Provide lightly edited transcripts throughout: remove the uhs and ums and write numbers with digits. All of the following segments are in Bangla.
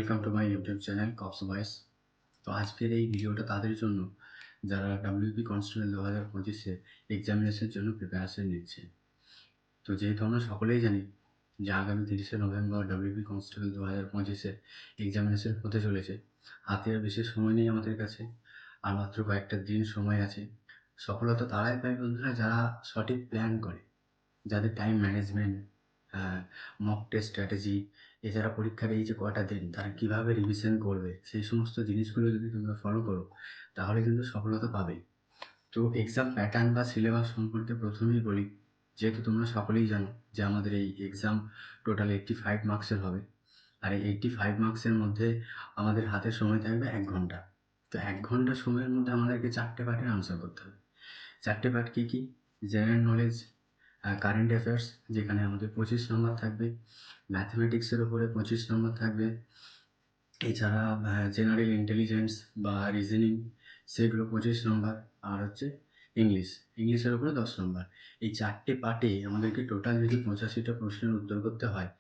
Welcome to my YouTube channel corps voice. তো আজকের এই ভিডিওটা তাদের জন্য যারা ডাব্লিউবি কনস্টেবল 2025-এ এক্সামিনেশনের জন্য প্রিপারেশন নিচ্ছে। তো যেহেতু আমরা সকলেই জানি যে আগামী 30শে নভেম্বর ডাব্লিউবি কনস্টেবল 2025-এর এক্সামিনেশন হতে চলেছে। হাতে আর বেশি সময় নেই আমাদের কাছে, আর মাত্র কয়েকটা দিন সময় আছে। সফলতা তারাই পায় বন্ধুরা যারা সঠিক প্ল্যান করে, যাদের time management, mock test strategy, এছাড়া পরীক্ষার এই যে কটা দিন তারা কীভাবে রিভিশন করবে, সেই সমস্ত জিনিসগুলো যদি তোমরা ফলো করো তাহলে কিন্তু সফলতা পাবে। তো এক্সাম প্যাটার্ন বা সিলেবাস সম্পর্কে প্রথমেই বলি, যেহেতু তোমরা সকলেই জানো যে আমাদের এই এক্সাম টোটাল 85 মার্কসের হবে। আর এই 85 মার্কসের মধ্যে আমাদের হাতে সময় থাকবে 1 ঘন্টা। তো 1 ঘন্টা সময়ের মধ্যে আমাদেরকে 4টে পার্টের আনসার করতে হবে। 4টে পার্ট কী কী? জেনারেল নলেজ, কারেন্ট অ্যাফেয়ার্স, যেখানে আমাদের 25 নম্বর থাকবে, ম্যাথমেটিক্সের উপরে 25 নম্বর থাকবে, এছাড়া জেনারেল ইন্টেলিজেন্স বা রিজনিং, সেগুলো 25 নম্বর, আর হচ্ছে ইংলিশের উপরে 10 নম্বর। এই 4টে পার্টে আমাদেরকে টোটাল যদি 85টা প্রশ্নের উত্তর করতে হয়,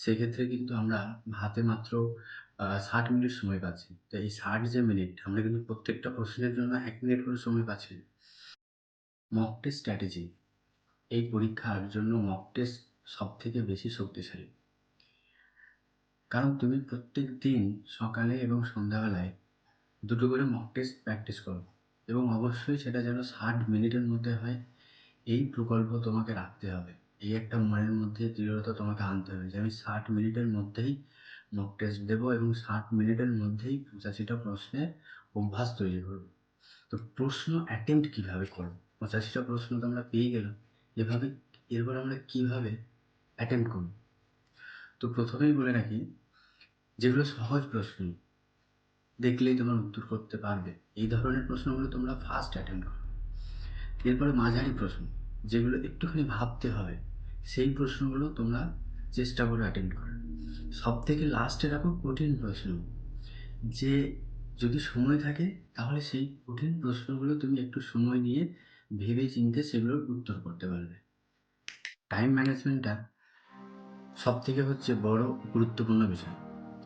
সেক্ষেত্রে কিন্তু আমরা হাতে মাত্র 60 মিনিট সময় পাচ্ছি। তো এই 60 যে মিনিট, আমরা কিন্তু প্রত্যেকটা প্রশ্নের জন্য 1 মিনিট করে সময় পাচ্ছি। মক টেস্ট স্ট্র্যাটেজি, এই পরীক্ষার জন্য মক টেস্ট সবথেকে বেশি শক্তিশালী। কারণ তুমি প্রত্যেক দিন সকালে এবং সন্ধ্যাবেলায় দুটো করে মক টেস্ট প্র্যাকটিস করো, এবং অবশ্যই সেটা যেন 60 মিনিটের মধ্যে হয়। এই প্রকল্প তোমাকে রাখতে হবে, এই একটা মনের মধ্যে দৃঢ়তা তোমাকে আনতে হবে যে আমি 60 মিনিটের মধ্যেই মক টেস্ট দেবো, এবং 60 মিনিটের মধ্যেই 85টা প্রশ্নের অভ্যাস তৈরি করবো। তো প্রশ্ন অ্যাটেম্প্ট কীভাবে করবো? 85টা প্রশ্ন তো আমরা পেয়ে গেলাম, এভাবে এরপর আমরা কীভাবে অ্যাটেম্প্ট করব? তো প্রথমেই বলে রাখি, যেগুলো সহজ প্রশ্ন, দেখলেই তোমার উত্তর করতে পারবে, এই ধরনের প্রশ্নগুলো তোমরা ফার্স্ট অ্যাটেম্প্ট করো। এরপরে মাঝারি প্রশ্ন, যেগুলো একটুখানি ভাবতে হবে, সেই প্রশ্নগুলো তোমরা চেষ্টা করো অ্যাটেম্প্ট করার। সব থেকে লাস্টে রাখো কঠিন প্রশ্ন, যে যদি সময় থাকে তাহলে সেই কঠিন প্রশ্নগুলো তুমি একটু সময় নিয়ে ভেবে চিন্তে সেগুলোর উত্তর করতে পারবে। টাইম ম্যানেজমেন্টটা সব থেকে হচ্ছে বড় গুরুত্বপূর্ণ বিষয়।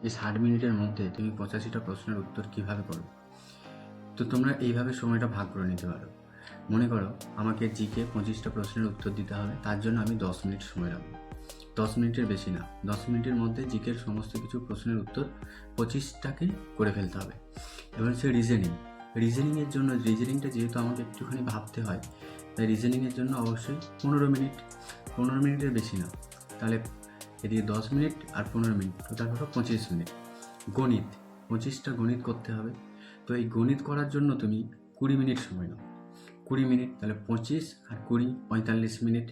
এই 60 মিনিটের মধ্যে তুমি 85টা প্রশ্নের উত্তর কীভাবে করো? তো তোমরা এইভাবে সময়টা ভাগ করে নিতে পারো। মনে করো আমাকে জিকে 25টা প্রশ্নের উত্তর দিতে হবে, তার জন্য আমি 10 মিনিট সময় রাখবো। 10 মিনিটের বেশি না, 10 মিনিটের মধ্যে জিকের সমস্ত কিছু প্রশ্নের উত্তর 25টাকে করে ফেলতে হবে। এবার হচ্ছে রিজনিংয়ের জন্য, রিজনিংটা যেহেতু আমাকে একটুখানি ভাবতে হয়, তাই রিজনিংয়ের জন্য অবশ্যই 15 মিনিটের বেশি না। তাহলে এদিকে 10 মিনিট আর 15 মিনিট, টোটাল হলো 25 মিনিট। গণিত, 25টা গণিত করতে হবে। তো এই গণিত করার জন্য তুমি 20 মিনিট সময় নাও। 20 মিনিট, তাহলে 25 আর 20, 45 মিনিট।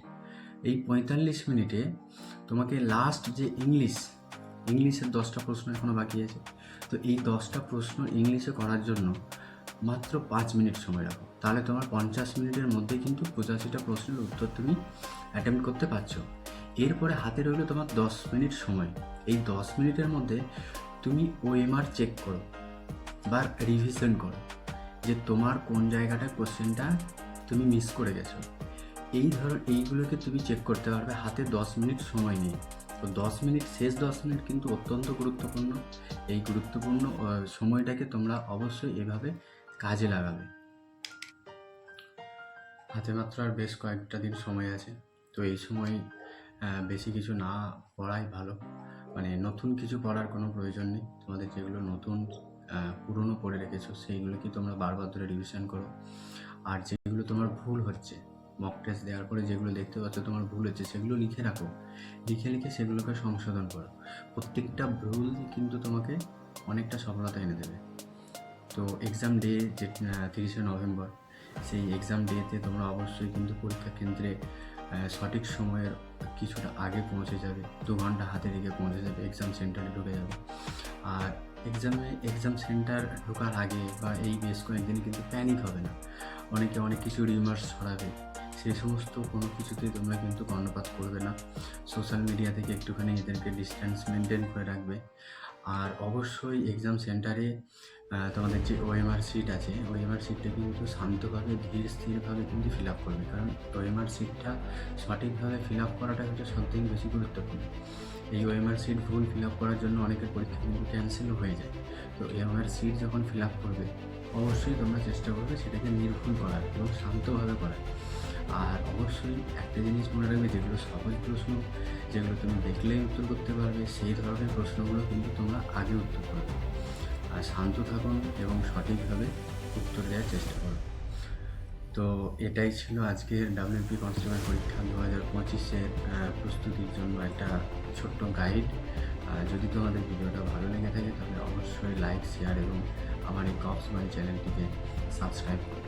এই 45 মিনিটে তোমাকে লাস্ট যে ইংলিশের 10টা প্রশ্ন এখনও বাকি আছে। তো এই 10টা প্রশ্ন ইংলিশে করার জন্য মাত্র 5 মিনিট সময় রাখো। তাহলে তোমার 50 মিনিটের মধ্যে কিন্তু 85টা প্রশ্নের উত্তর তুমি অ্যাটেম্প্ট করতে পারছো। এরপরে হাতে রইল তোমার 10 মিনিট সময়। এই 10 মিনিটের মধ্যে তুমি ওএমআর চেক করো বা রিভিশন করো, যে তোমার কোন জায়গাটা কোশ্চেনটা তুমি মিস করে গেছো। এইগুলোকে তুমি চেক করতে পারবে হাতে 10 মিনিট সময় নিয়ে। তো 10 মিনিট, শেষ 10 মিনিট কিন্তু অত্যন্ত গুরুত্বপূর্ণ। এই গুরুত্বপূর্ণ সময়টাকে তোমরা অবশ্যই এভাবে কাজে লাগাবে। হাতে মাত্র আর বেশ কয়েকটা দিন সময় আছে। তো এই সময় বেশি কিছু না পড়াই ভালো, মানে নতুন কিছু পড়ার কোনো প্রয়োজন নেই। তোমাদের যেগুলো নতুন পুরনো পড়ে রেখেছো সেইগুলোকে তোমরা বারবার ধরে রিভিশন করো। আর যেগুলো তোমার ভুল হচ্ছে, মক টেস্ট দেওয়ার পরে যেগুলো দেখতে পাচ্ছ তোমার ভুল হচ্ছে, সেগুলো লিখে রাখো। লিখে সেগুলোকে সংশোধন করো। প্রত্যেকটা ভুল কিন্তু তোমাকে অনেকটা সফলতা এনে দেবে। তো এক্সাম ডে যে 30শে নভেম্বর, সেই এক্সাম ডেতে তোমরা অবশ্যই কিন্তু পরীক্ষা কেন্দ্রে সঠিক সময়ের কিছুটা আগে পৌঁছে যাবে। 2 ঘন্টা হাতে রেখে পৌঁছে যাবে, এক্সাম সেন্টারে ঢুকে যাবে। আর এক্সাম সেন্টার ঢোকার আগে বা এই বেশ কয়েকদিন কিন্তু প্যানিক হবে না। অনেকে অনেক কিছু রিমার্স ছড়াবে, সেই সমস্ত কোনো কিছুতেই তোমরা কিন্তু কর্ণপাত করবে না। সোশ্যাল মিডিয়া থেকে একটুখানি এদেরকে ডিস্ট্যান্স মেনটেন করে রাখবে। আর অবশ্যই এক্সাম সেন্টারে তোমাদের যে ওএমআর শিট আছে, ওএমআর শিটটা কিন্তু শান্তভাবে ধীর স্থিরভাবে কিন্তু ফিল আপ করবে, কারণ ওএমআর শিটটা সঠিকভাবে ফিল আপ করাটা হচ্ছে সবথেকে বেশি গুরুত্বপূর্ণ। এই ওএমআর শিট ভুল ফিল আপ করার জন্য অনেকের পরীক্ষা কিন্তু ক্যান্সেলও হয়ে যায়। তো ওএমআর শিট যখন ফিল আপ করবে, অবশ্যই তোমরা চেষ্টা করবে সেটাকে নির্ভুল করার এবং শান্তভাবে করার। আর অবশ্যই একটা জিনিস মনে রাখবে, যেগুলো সহজ প্রশ্ন, যেগুলো তুমি দেখলেই উত্তর করতে পারবে, সেই ধরনের প্রশ্নগুলো কিন্তু তোমরা আগে উত্তর করবে। আর শান্ত থাকুন এবং সঠিকভাবে উত্তর দেওয়ার চেষ্টা করুন। তো এটাই ছিল আজকের ডাব্লিউপি কনস্টেবল পরীক্ষা 2025-এর প্রস্তুতির জন্য একটা ছোট্ট গাইড। যদি তোমাদের ভিডিওটা ভালো লেগে থাকে তাহলে অবশ্যই লাইক, শেয়ার এবং আমার এই কপস বাই চ্যানেলটিকে সাবস্ক্রাইব করবে।